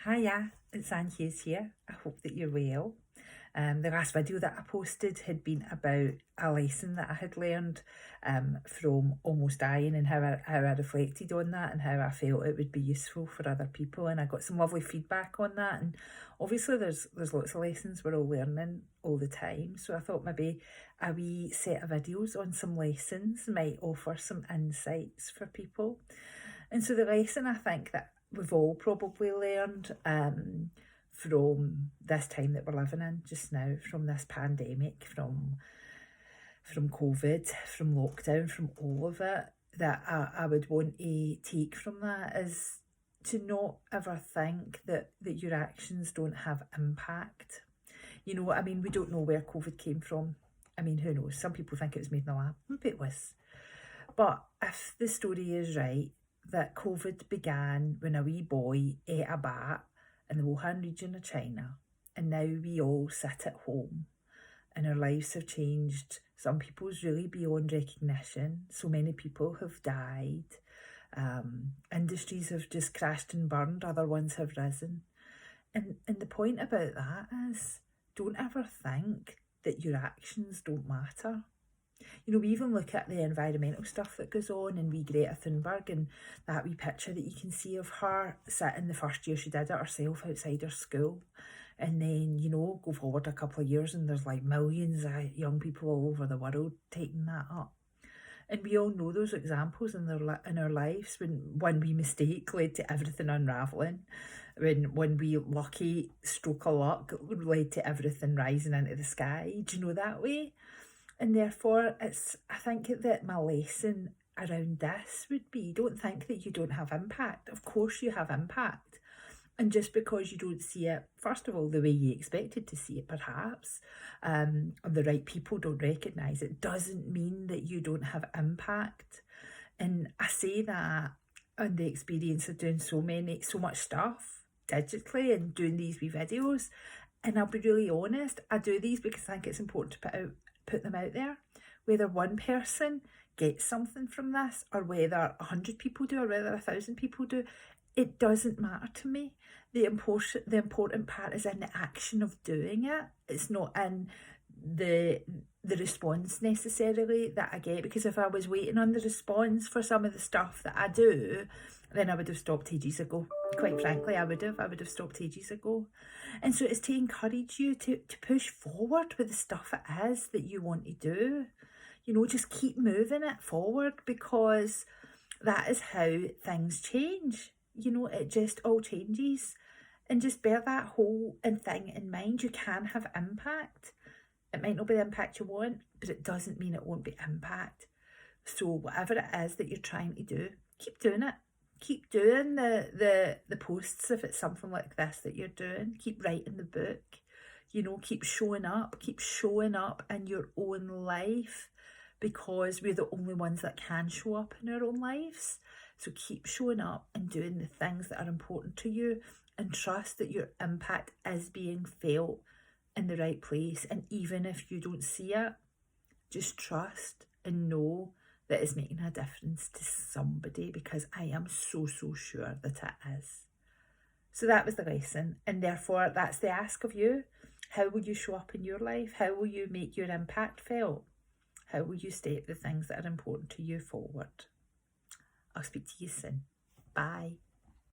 Hiya, it's Anne Hughes here. I hope that you're well. The last video that I posted had been about a lesson that I had learned from almost dying, and how I reflected on that and how I felt it would be useful for other people, and I got some lovely feedback on that. And obviously there's lots of lessons we're all learning all the time, so I thought maybe a wee set of videos on some lessons might offer some insights for people. And so the lesson I think that we've all probably learned from this time that we're living in just now, from this pandemic, from COVID, from lockdown, from all of it, that I would want to take from that is to not ever think that your actions don't have impact. You know, I mean, we don't know where COVID came from. I mean, who knows? Some people think it was made in a lab. Maybe it was. But if the story is right, that COVID began when a wee boy ate a bat in the Wuhan region of China, and now we all sit at home and our lives have changed. Some people's really beyond recognition. So many people have died. Industries have just crashed and burned, other ones have risen. And the point about that is, don't ever think that your actions don't matter. You know, we even look at the environmental stuff that goes on, and wee Greta Thunberg, and that wee picture that you can see of her sitting the first year she did it herself outside her school. And then, you know, go forward a couple of years and there's like millions of young people all over the world taking that up. And we all know those examples in our lives, when one wee mistake led to everything unravelling, when one wee lucky stroke of luck led to everything rising into the sky. Do you know that way? And therefore, I think that my lesson around this would be, don't think that you don't have impact. Of course you have impact. And just because you don't see it, first of all, the way you expected to see it, perhaps, and the right people don't recognise it, doesn't mean that you don't have impact. And I say that on the experience of doing so much stuff digitally and doing these wee videos. And I'll be really honest, I do these because I think it's important to put them out there. Whether one person gets something from this, or whether 100 people do, or whether 1,000 people do, it doesn't matter to me. The important part is in the action of doing it. It's not in the response necessarily that I get, because if I was waiting on the response for some of the stuff that I do, then I would have stopped ages ago. Quite frankly, I would have stopped ages ago. And so it's to encourage you to push forward with the stuff it is that you want to do. You know, just keep moving it forward, because that is how things change. You know, it just all changes. And just bear that whole thing in mind. You can have impact. It might not be the impact you want, but it doesn't mean it won't be impact. So whatever it is that you're trying to do, keep doing it. Keep doing the posts if it's something like this that you're doing. Keep writing the book. You know, keep showing up in your own life, because we're the only ones that can show up in our own lives. So keep showing up and doing the things that are important to you, and trust that your impact is being felt in the right place. And even if you don't see it, just trust and know that it's making a difference to somebody, because I am so sure that it is. So that was the lesson, and therefore that's the ask of you. How will you show up in your life? How will you make your impact felt? How will you step the things that are important to you forward? I'll speak to you soon. Bye.